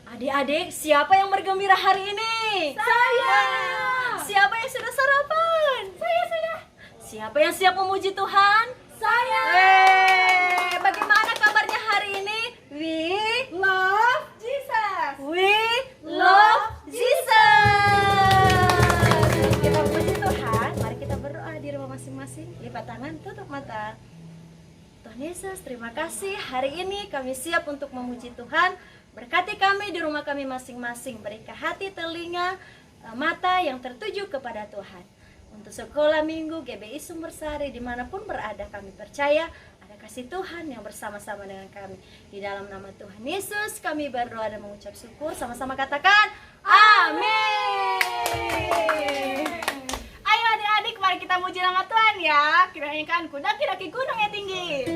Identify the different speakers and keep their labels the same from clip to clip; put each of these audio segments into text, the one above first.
Speaker 1: Adik-adik, siapa yang bergembira hari ini?
Speaker 2: Saya.
Speaker 1: Siapa yang sudah sarapan?
Speaker 2: Saya sudah.
Speaker 1: Siapa yang siap memuji Tuhan?
Speaker 2: Saya.
Speaker 1: Bagaimana kabarnya hari ini? We
Speaker 2: Love Jesus.
Speaker 1: love Jesus. Kita puji Tuhan. Mari kita berdoa di rumah masing-masing. Lipat tangan, tutup mata. Tuhan Yesus, terima kasih. Hari ini kami siap untuk memuji Tuhan. Berkati kami di rumah kami masing-masing. Berikan hati, telinga, mata yang tertuju kepada Tuhan. Untuk sekolah minggu GBI Sumbersari dimanapun berada, kami percaya ada kasih Tuhan yang bersama-sama dengan kami. Di dalam nama Tuhan Yesus kami berdoa dan mengucap syukur. Sama-sama katakan amin.
Speaker 2: Ayo adik-adik, mari kita muji nama Tuhan ya. Kita nyanyikan Kudaki-daki gunung yang tinggi.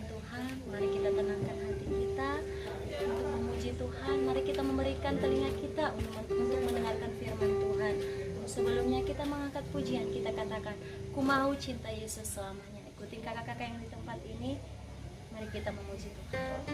Speaker 1: firman Tuhan, mari kita tenangkan hati kita untuk memuji Tuhan. Mari kita memberikan telinga kita untuk mendengarkan firman Tuhan. Sebelumnya kita mengangkat pujian, kita katakan, ku mau cinta Yesus selamanya. Ikutin kakak-kakak yang di tempat ini. Mari kita memuji Tuhan.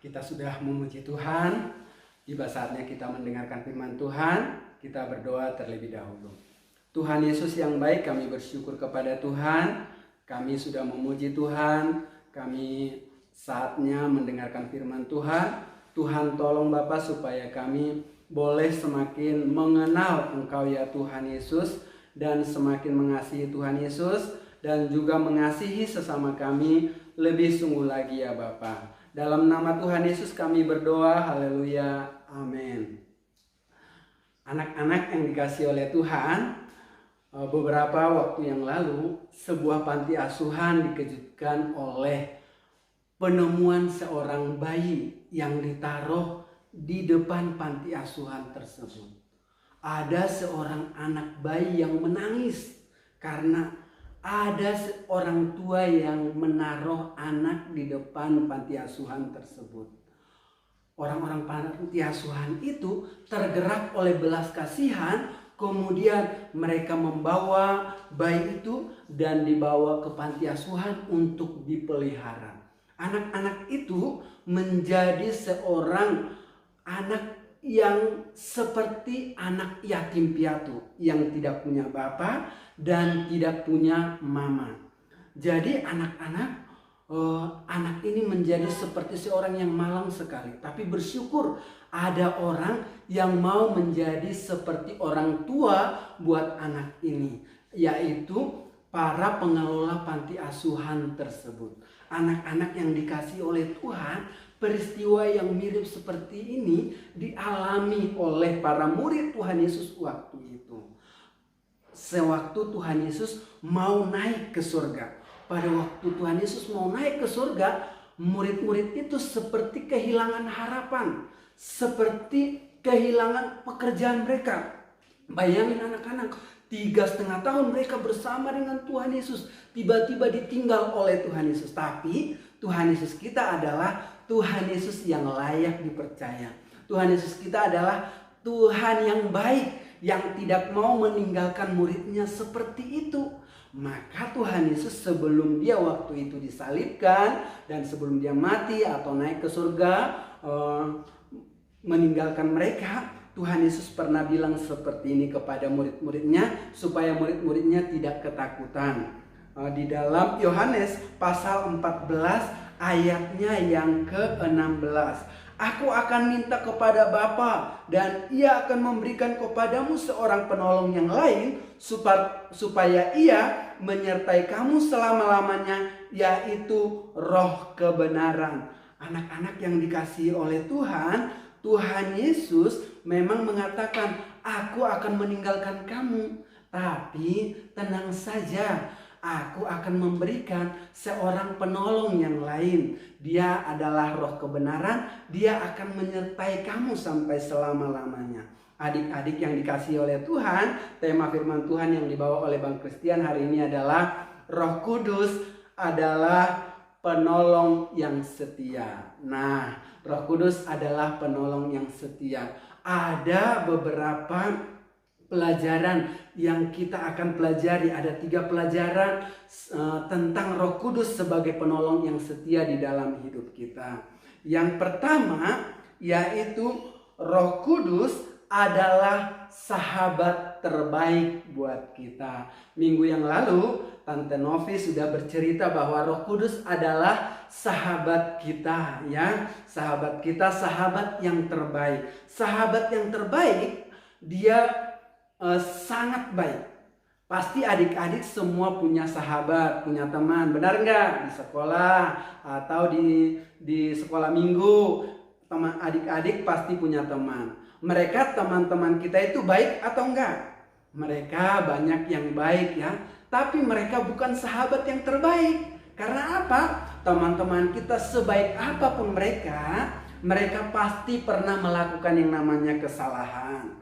Speaker 3: Kita sudah memuji Tuhan, tiba saatnya kita mendengarkan firman Tuhan. Kita berdoa terlebih dahulu. Tuhan Yesus yang baik, kami bersyukur kepada Tuhan. Kami sudah memuji Tuhan, kami saatnya mendengarkan firman Tuhan. Tuhan tolong Bapa supaya kami boleh semakin mengenal Engkau ya Tuhan Yesus, dan semakin mengasihi Tuhan Yesus, dan juga mengasihi sesama kami lebih sungguh lagi ya Bapa. Dalam nama Tuhan Yesus kami berdoa, haleluya, amin. Anak-anak yang dikasihi oleh Tuhan, beberapa waktu yang lalu sebuah panti asuhan dikejutkan oleh penemuan seorang bayi yang ditaruh di depan panti asuhan tersebut. Ada seorang anak bayi yang menangis karena ada orang tua yang menaruh anak di depan panti asuhan tersebut. Orang-orang panti asuhan itu tergerak oleh belas kasihan Kemudian mereka membawa bayi itu dan dibawa ke panti asuhan untuk dipelihara. Anak-anak itu menjadi seorang anak yang seperti anak yatim piatu yang tidak punya bapak dan tidak punya mama. Jadi anak ini menjadi seperti seorang yang malang sekali. Tapi bersyukur ada orang yang mau menjadi seperti orang tua buat anak ini, yaitu para pengelola panti asuhan tersebut. Anak-anak yang dikasih oleh Tuhan, peristiwa yang mirip seperti ini dialami oleh para murid Tuhan Yesus waktu itu. Sewaktu Tuhan Yesus mau naik ke surga. Pada waktu Tuhan Yesus mau naik ke surga, murid-murid itu seperti kehilangan harapan, seperti kehilangan pekerjaan mereka. Bayangin anak-anak, 3,5 tahun mereka bersama dengan Tuhan Yesus, tiba-tiba ditinggal oleh Tuhan Yesus. Tapi Tuhan Yesus kita adalah Tuhan Yesus yang layak dipercaya. Tuhan Yesus kita adalah Tuhan yang baik, yang tidak mau meninggalkan muridnya seperti itu. Maka Tuhan Yesus sebelum dia waktu itu disalibkan dan sebelum dia mati atau naik ke surga meninggalkan mereka, Tuhan Yesus pernah bilang seperti ini kepada murid-muridnya supaya murid-muridnya tidak ketakutan. Di dalam Yohanes pasal 14 ayatnya yang ke-16. Aku akan minta kepada Bapa dan Ia akan memberikan kepadamu seorang penolong yang lain supaya Ia menyertai kamu selama-lamanya, yaitu Roh kebenaran. Anak-anak yang dikasihi oleh Tuhan, Tuhan Yesus memang mengatakan, aku akan meninggalkan kamu, tapi tenang saja, aku akan memberikan seorang penolong yang lain. Dia adalah Roh kebenaran. Dia akan menyertai kamu sampai selama-lamanya. Adik-adik yang dikasihi oleh Tuhan, tema firman Tuhan yang dibawa oleh Bang Christian hari ini adalah Roh Kudus adalah penolong yang setia. Nah, Roh Kudus adalah penolong yang setia. Ada beberapa pelajaran yang kita akan pelajari. Ada 3 pelajaran tentang Roh Kudus sebagai penolong yang setia di dalam hidup kita. Yang pertama yaitu Roh Kudus adalah sahabat terbaik buat kita. Minggu yang lalu Tante Novi sudah bercerita bahwa Roh Kudus adalah sahabat kita, ya. Sahabat kita, sahabat yang terbaik. Sahabat yang terbaik, dia sangat baik. Pasti adik-adik semua punya sahabat, punya teman, benar nggak? Di sekolah atau di sekolah minggu, teman adik-adik pasti punya teman. Mereka teman-teman kita itu baik atau enggak? Mereka banyak yang baik, ya. Tapi mereka bukan sahabat yang terbaik. Karena apa? Teman-teman kita sebaik apapun mereka pasti pernah melakukan yang namanya kesalahan.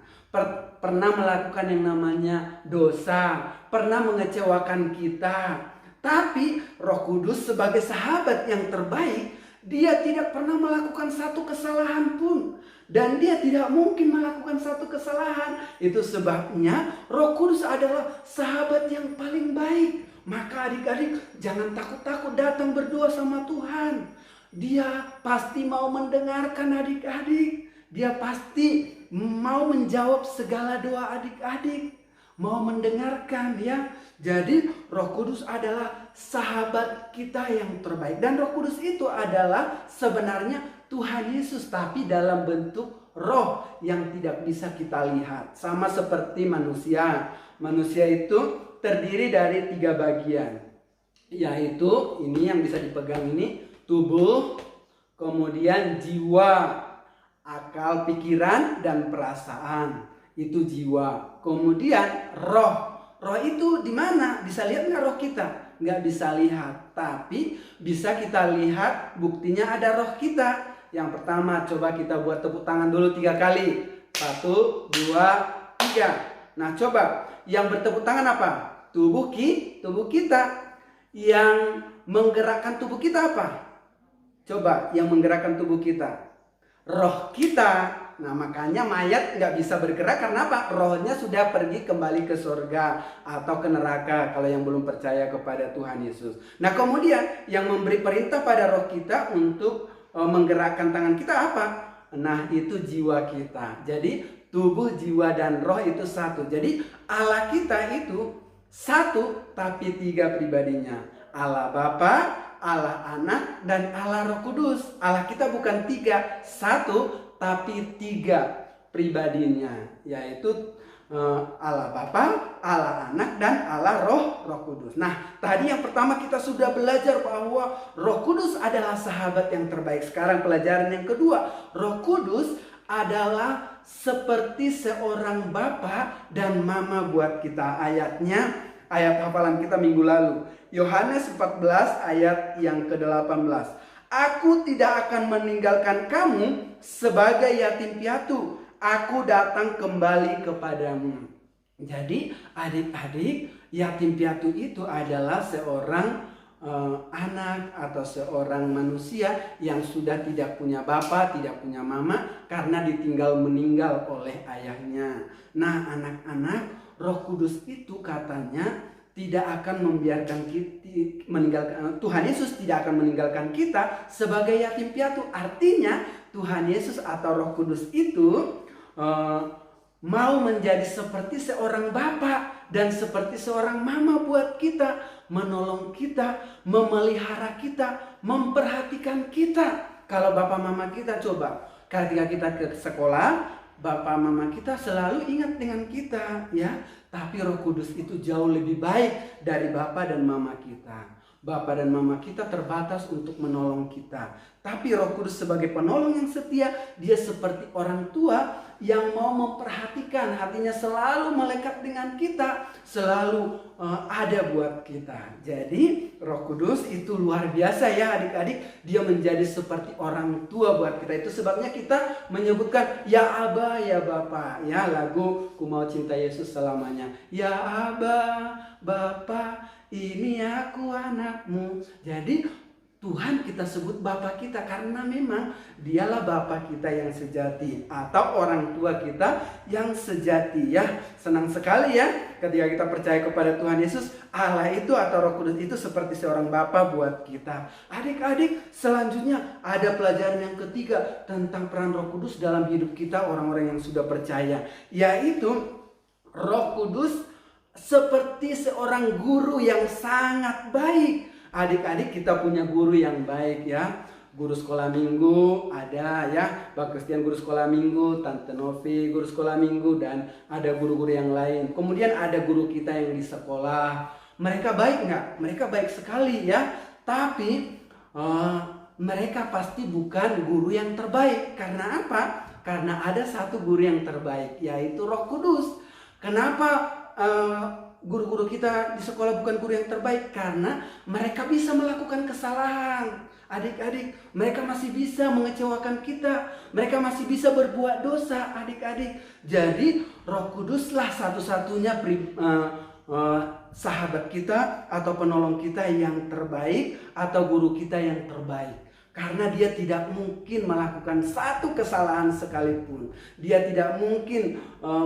Speaker 3: Pernah melakukan yang namanya dosa, pernah mengecewakan kita. Tapi Roh Kudus sebagai sahabat yang terbaik, dia tidak pernah melakukan satu kesalahan pun. Dan dia tidak mungkin melakukan satu kesalahan. Itu sebabnya Roh Kudus adalah sahabat yang paling baik. Maka adik-adik jangan takut-takut datang berdoa sama Tuhan. Dia pasti mau mendengarkan adik-adik. Dia pasti mau menjawab segala doa adik-adik, mau mendengarkan dia. Jadi Roh Kudus adalah sahabat kita yang terbaik. Dan Roh Kudus itu adalah sebenarnya Tuhan Yesus, tapi dalam bentuk roh yang tidak bisa kita lihat. Sama seperti manusia. Manusia itu terdiri dari 3 bagian. Yaitu ini yang bisa dipegang ini, tubuh, kemudian jiwa, akal, pikiran, dan perasaan. Itu jiwa. Kemudian roh. Roh itu di mana? Bisa lihat nggak roh kita? Nggak bisa lihat. Tapi bisa kita lihat buktinya ada roh kita. Yang pertama, coba kita buat tepuk tangan dulu 3 kali. 1, 2, 3. Nah coba, yang bertepuk tangan apa? Tubuh kita. Yang menggerakkan tubuh kita apa? Coba, yang menggerakkan tubuh kita. Roh kita. Nah makanya mayat nggak bisa bergerak karena apa? Rohnya sudah pergi kembali ke surga atau ke neraka kalau yang belum percaya kepada Tuhan Yesus. Nah kemudian yang memberi perintah pada roh kita untuk menggerakkan tangan kita apa? Nah itu jiwa kita. Jadi tubuh, jiwa, dan roh itu satu. Jadi Allah kita itu satu tapi tiga pribadinya. Allah Bapa, Allah Anak, dan Allah Roh Kudus. Allah kita bukan tiga, satu tapi tiga pribadinya, yaitu Allah Bapa, Allah Anak, dan Allah Roh Kudus. Nah, tadi yang pertama kita sudah belajar bahwa Roh Kudus adalah sahabat yang terbaik. Sekarang pelajaran yang kedua, Roh Kudus adalah seperti seorang bapa dan mama buat kita. Ayat hafalan kita minggu lalu, Yohanes 14 ayat yang ke-18. Aku tidak akan meninggalkan kamu sebagai yatim piatu. Aku datang kembali kepadamu. Jadi adik-adik, yatim piatu itu adalah seorang anak atau seorang manusia yang sudah tidak punya bapa, tidak punya mama karena ditinggal meninggal oleh ayahnya. Nah anak-anak, Roh Kudus itu katanya tidak akan membiarkan kita meninggalkan, Tuhan Yesus tidak akan meninggalkan kita sebagai yatim piatu. Artinya Tuhan Yesus atau Roh Kudus itu mau menjadi seperti seorang bapa dan seperti seorang mama buat kita, menolong kita, memelihara kita, memperhatikan kita. Kalau bapak mama kita, coba ketika kita ke sekolah, bapak mama kita selalu ingat dengan kita, ya. Tapi Roh Kudus itu jauh lebih baik dari bapak dan mama kita. Bapak dan mama kita terbatas untuk menolong kita. Tapi Roh Kudus sebagai penolong yang setia, dia seperti orang tua yang mau memperhatikan, hatinya selalu melekat dengan kita, selalu ada buat kita. Jadi Roh Kudus itu luar biasa ya adik-adik, dia menjadi seperti orang tua buat kita. Itu sebabnya kita menyebutkan ya Aba, ya Bapa, ya lagu Ku Mau Cinta Yesus Selamanya. Ya Aba, Bapa, ini aku anakmu. Jadi Tuhan kita sebut Bapa kita karena memang dialah Bapa kita yang sejati atau orang tua kita yang sejati ya. Senang sekali ya ketika kita percaya kepada Tuhan Yesus, Allah itu atau Roh Kudus itu seperti seorang Bapa buat kita. Adik-adik, selanjutnya ada pelajaran yang ketiga tentang peran Roh Kudus dalam hidup kita orang-orang yang sudah percaya, yaitu Roh Kudus seperti seorang guru yang sangat baik. Adik-adik, kita punya guru yang baik ya. Guru sekolah minggu ada ya, Pak Christian guru sekolah minggu, Tante Novi guru sekolah minggu, dan ada guru-guru yang lain. Kemudian ada guru kita yang di sekolah. Mereka baik nggak? Mereka baik sekali ya. Tapi mereka pasti bukan guru yang terbaik. Karena apa? Karena ada satu guru yang terbaik, yaitu Roh Kudus. Kenapa guru-guru kita di sekolah bukan guru yang terbaik? Karena mereka bisa melakukan kesalahan. Adik-adik, mereka masih bisa mengecewakan kita. Mereka masih bisa berbuat dosa, adik-adik. Jadi Roh Kuduslah satu-satunya sahabat kita atau penolong kita yang terbaik atau guru kita yang terbaik. Karena dia tidak mungkin melakukan satu kesalahan sekalipun. Dia tidak mungkin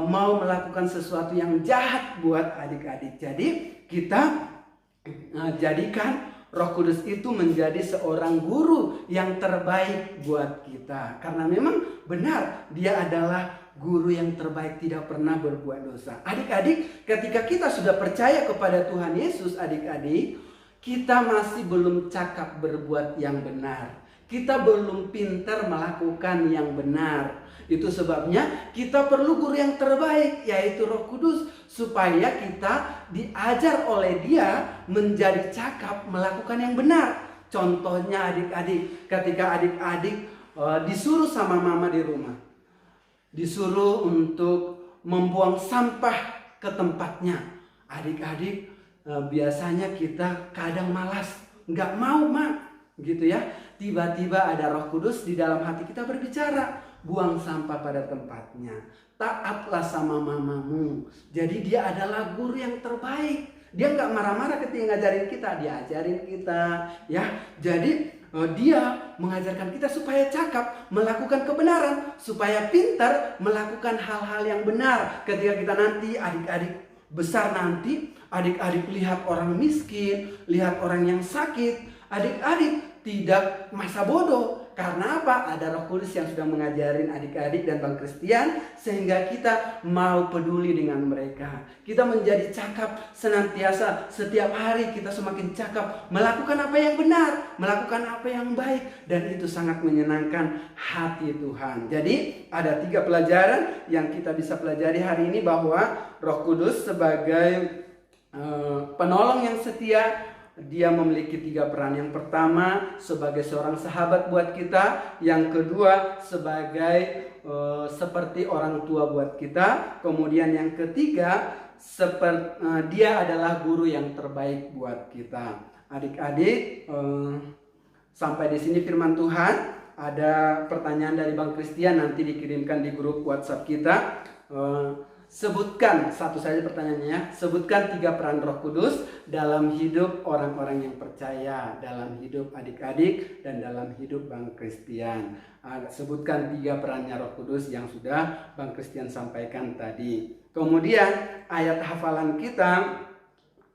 Speaker 3: mau melakukan sesuatu yang jahat buat adik-adik. Jadi kita jadikan Roh Kudus itu menjadi seorang guru yang terbaik buat kita. Karena memang benar dia adalah guru yang terbaik, tidak pernah berbuat dosa. Adik-adik, ketika kita sudah percaya kepada Tuhan Yesus, adik-adik, kita masih belum cakap berbuat yang benar. Kita belum pintar melakukan yang benar. Itu sebabnya kita perlu guru yang terbaik, yaitu Roh Kudus, supaya kita diajar oleh Dia menjadi cakap melakukan yang benar. Contohnya adik-adik, ketika adik-adik disuruh sama mama di rumah, disuruh untuk membuang sampah ke tempatnya. Adik-adik, biasanya kita kadang malas, nggak mau gitu ya. Tiba-tiba ada Roh Kudus di dalam hati kita berbicara, buang sampah pada tempatnya, taatlah sama mamamu. Jadi dia adalah guru yang terbaik. Dia nggak marah-marah ketika ngajarin kita, dia ajarin kita ya. Jadi Dia mengajarkan kita supaya cakap, melakukan kebenaran, supaya pintar melakukan hal-hal yang benar. Ketika kita nanti adik-adik besar nanti, adik-adik lihat orang miskin, lihat orang yang sakit, adik-adik tidak masa bodoh. Karena apa? Ada Roh Kudus yang sudah mengajarin adik-adik dan Bang Christian, sehingga kita mau peduli dengan mereka. Kita menjadi cakap senantiasa. Setiap hari kita semakin cakap, melakukan apa yang benar, melakukan apa yang baik, dan itu sangat menyenangkan hati Tuhan. Jadi ada 3 pelajaran yang kita bisa pelajari hari ini, bahwa Roh Kudus sebagai penolong yang setia, dia memiliki 3 peran. Yang pertama, sebagai seorang sahabat buat kita. Yang kedua, sebagai seperti orang tua buat kita. Kemudian yang ketiga, dia adalah guru yang terbaik buat kita. Adik-adik, sampai di sini firman Tuhan. Ada pertanyaan dari Bang Christian, nanti dikirimkan di grup WhatsApp kita. Sebutkan, satu saja pertanyaannya, sebutkan 3 peran Roh Kudus dalam hidup orang-orang yang percaya, dalam hidup adik-adik, dan dalam hidup Bang Christian. Sebutkan 3 perannya Roh Kudus yang sudah Bang Christian sampaikan tadi. Kemudian ayat hafalan kita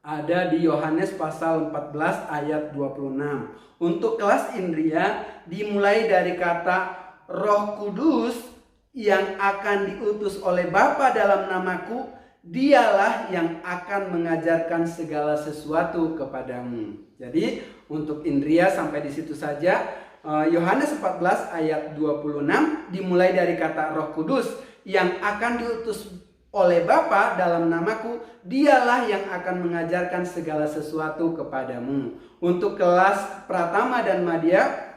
Speaker 3: ada di Yohanes pasal 14 ayat 26. Untuk kelas Indria dimulai dari kata Roh Kudus yang akan diutus oleh Bapa dalam namaku, dialah yang akan mengajarkan segala sesuatu kepadamu. Jadi untuk Indria sampai di situ saja. Yohanes 14 ayat 26 dimulai dari kata Roh Kudus yang akan diutus oleh Bapa dalam namaku, dialah yang akan mengajarkan segala sesuatu kepadamu. Untuk kelas Pratama dan Madya,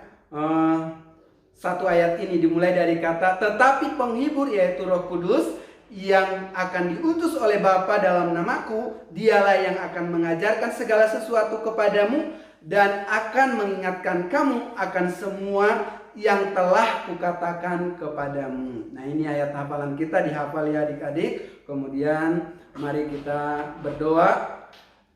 Speaker 3: satu ayat ini dimulai dari kata tetapi penghibur, yaitu Roh Kudus yang akan diutus oleh Bapa dalam namaku, dialah yang akan mengajarkan segala sesuatu kepadamu dan akan mengingatkan kamu akan semua yang telah kukatakan kepadamu. Nah, ini ayat hafalan kita, dihafal ya adik-adik. Kemudian mari kita berdoa.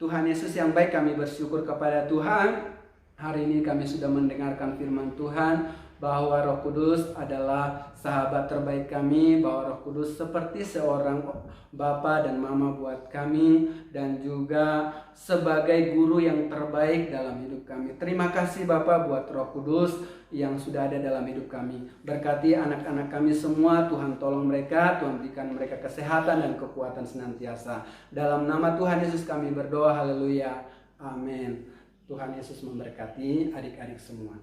Speaker 3: Tuhan Yesus yang baik, kami bersyukur kepada Tuhan. Hari ini kami sudah mendengarkan firman Tuhan, bahwa Roh Kudus adalah sahabat terbaik kami, bahwa Roh Kudus seperti seorang bapa dan mama buat kami, dan juga sebagai guru yang terbaik dalam hidup kami. Terima kasih Bapa buat Roh Kudus yang sudah ada dalam hidup kami. Berkati anak-anak kami semua, Tuhan tolong mereka, Tuhan berikan mereka kesehatan dan kekuatan senantiasa. Dalam nama Tuhan Yesus kami berdoa, haleluya, amin. Tuhan Yesus memberkati adik-adik semua.